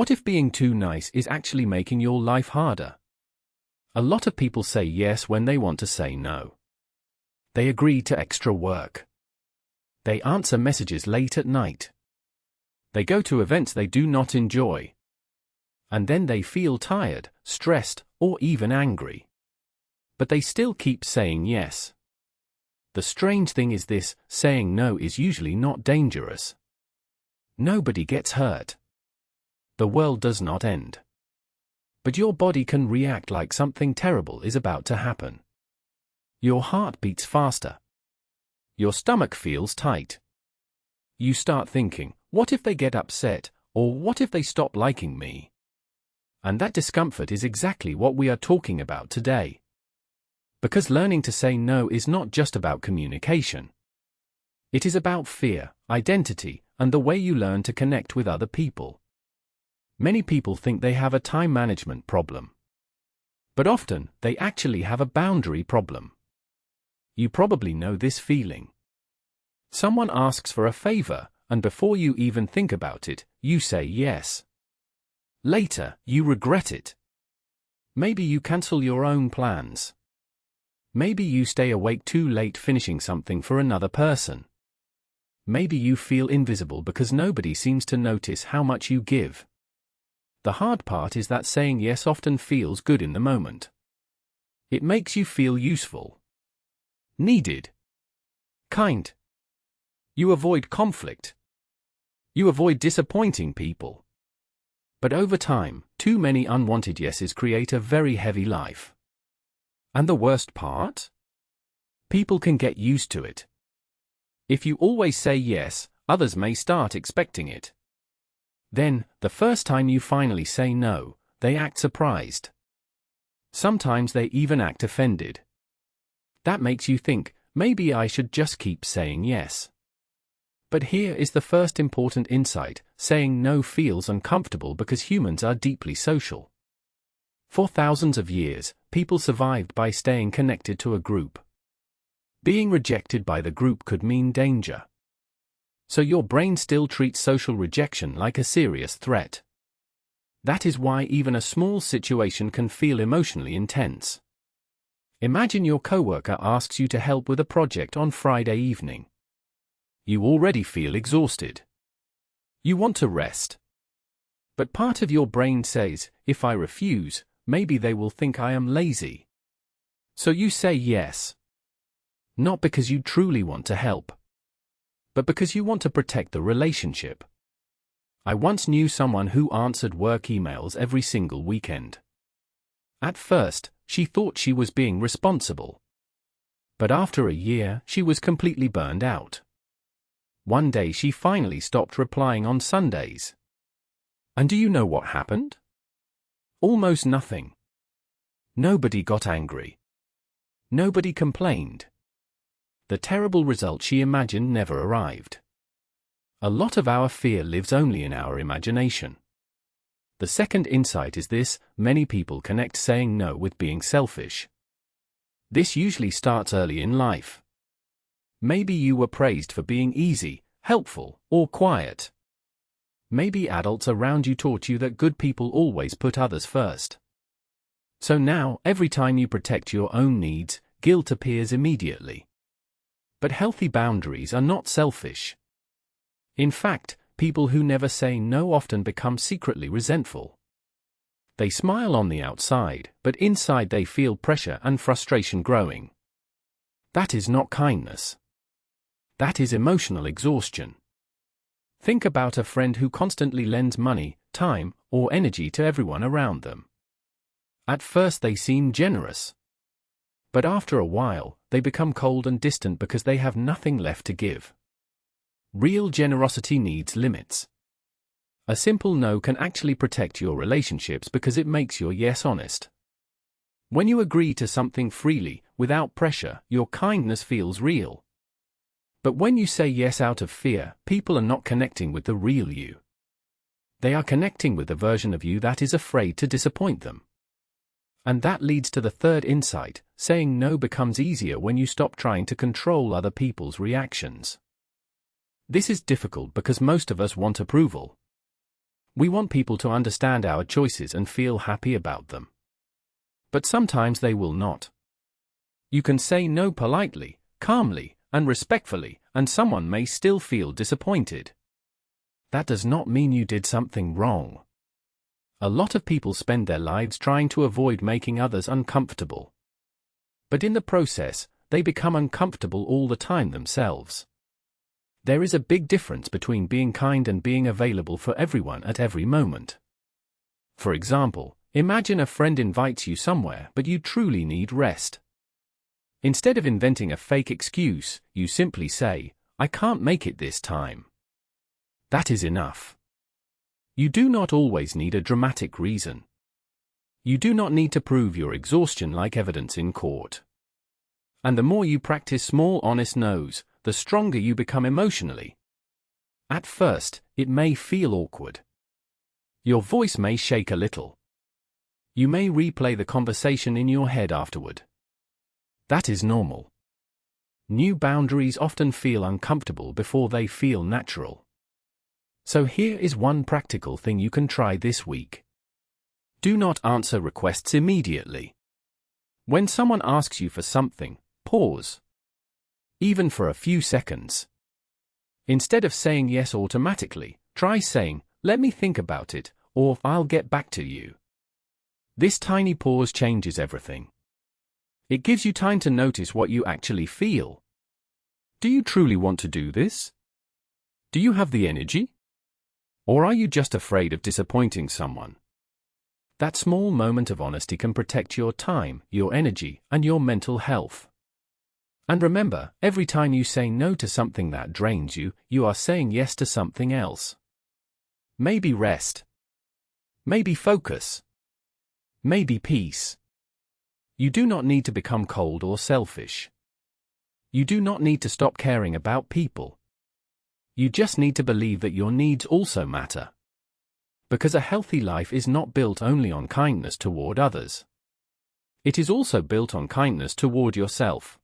What if being too nice is actually making your life harder? A lot of people say yes when they want to say no. They agree to extra work. They answer messages late at night. They go to events they do not enjoy. And then they feel tired, stressed, or even angry. But they still keep saying yes. The strange thing is this: saying no is usually not dangerous. Nobody gets hurt. The world does not end. But your body can react like something terrible is about to happen. Your heart beats faster. Your stomach feels tight. You start thinking, what if they get upset, or what if they stop liking me? And that discomfort is exactly what we are talking about today. Because learning to say no is not just about communication. It is about fear, identity, and the way you learn to connect with other people. Many people think they have a time management problem. But often, they actually have a boundary problem. You probably know this feeling. Someone asks for a favor, and before you even think about it, you say yes. Later, you regret it. Maybe you cancel your own plans. Maybe you stay awake too late finishing something for another person. Maybe you feel invisible because nobody seems to notice how much you give. The hard part is that saying yes often feels good in the moment. It makes you feel useful, needed, kind. You avoid conflict. You avoid disappointing people. But over time, too many unwanted yeses create a very heavy life. And the worst part? People can get used to it. If you always say yes, others may start expecting it. Then, the first time you finally say no, they act surprised. Sometimes they even act offended. That makes you think, maybe I should just keep saying yes. But here is the first important insight: saying no feels uncomfortable because humans are deeply social. For thousands of years, people survived by staying connected to a group. Being rejected by the group could mean danger. So your brain still treats social rejection like a serious threat. That is why even a small situation can feel emotionally intense. Imagine your coworker asks you to help with a project on Friday evening. You already feel exhausted. You want to rest. But part of your brain says, if I refuse, maybe they will think I am lazy. So you say yes. Not because you truly want to help, but because you want to protect the relationship. I once knew someone who answered work emails every single weekend. At first, she thought she was being responsible. But after a year, she was completely burned out. One day she finally stopped replying on Sundays. And do you know what happened? Almost nothing. Nobody got angry. Nobody complained. The terrible result she imagined never arrived. A lot of our fear lives only in our imagination. The second insight is this: many people connect saying no with being selfish. This usually starts early in life. Maybe you were praised for being easy, helpful, or quiet. Maybe adults around you taught you that good people always put others first. So now, every time you protect your own needs, guilt appears immediately. But healthy boundaries are not selfish. In fact, people who never say no often become secretly resentful. They smile on the outside, but inside they feel pressure and frustration growing. That is not kindness. That is emotional exhaustion. Think about a friend who constantly lends money, time, or energy to everyone around them. At first they seem generous. But after a while, they become cold and distant because they have nothing left to give. Real generosity needs limits. A simple no can actually protect your relationships because it makes your yes honest. When you agree to something freely, without pressure, your kindness feels real. But when you say yes out of fear, people are not connecting with the real you. They are connecting with the version of you that is afraid to disappoint them. And that leads to the third insight: saying no becomes easier when you stop trying to control other people's reactions. This is difficult because most of us want approval. We want people to understand our choices and feel happy about them. But sometimes they will not. You can say no politely, calmly, and respectfully, and someone may still feel disappointed. That does not mean you did something wrong. A lot of people spend their lives trying to avoid making others uncomfortable. But in the process, they become uncomfortable all the time themselves. There is a big difference between being kind and being available for everyone at every moment. For example, imagine a friend invites you somewhere but you truly need rest. Instead of inventing a fake excuse, you simply say, "I can't make it this time." That is enough. You do not always need a dramatic reason. You do not need to prove your exhaustion like evidence in court. And the more you practice small honest no's, the stronger you become emotionally. At first, it may feel awkward. Your voice may shake a little. You may replay the conversation in your head afterward. That is normal. New boundaries often feel uncomfortable before they feel natural. So here is one practical thing you can try this week. Do not answer requests immediately. When someone asks you for something, pause. Even for a few seconds. Instead of saying yes automatically, try saying, "Let me think about it," or "I'll get back to you." This tiny pause changes everything. It gives you time to notice what you actually feel. Do you truly want to do this? Do you have the energy? Or are you just afraid of disappointing someone? That small moment of honesty can protect your time, your energy, and your mental health. And remember, every time you say no to something that drains you, you are saying yes to something else. Maybe rest. Maybe focus. Maybe peace. You do not need to become cold or selfish. You do not need to stop caring about people. You just need to believe that your needs also matter. Because a healthy life is not built only on kindness toward others. It is also built on kindness toward yourself.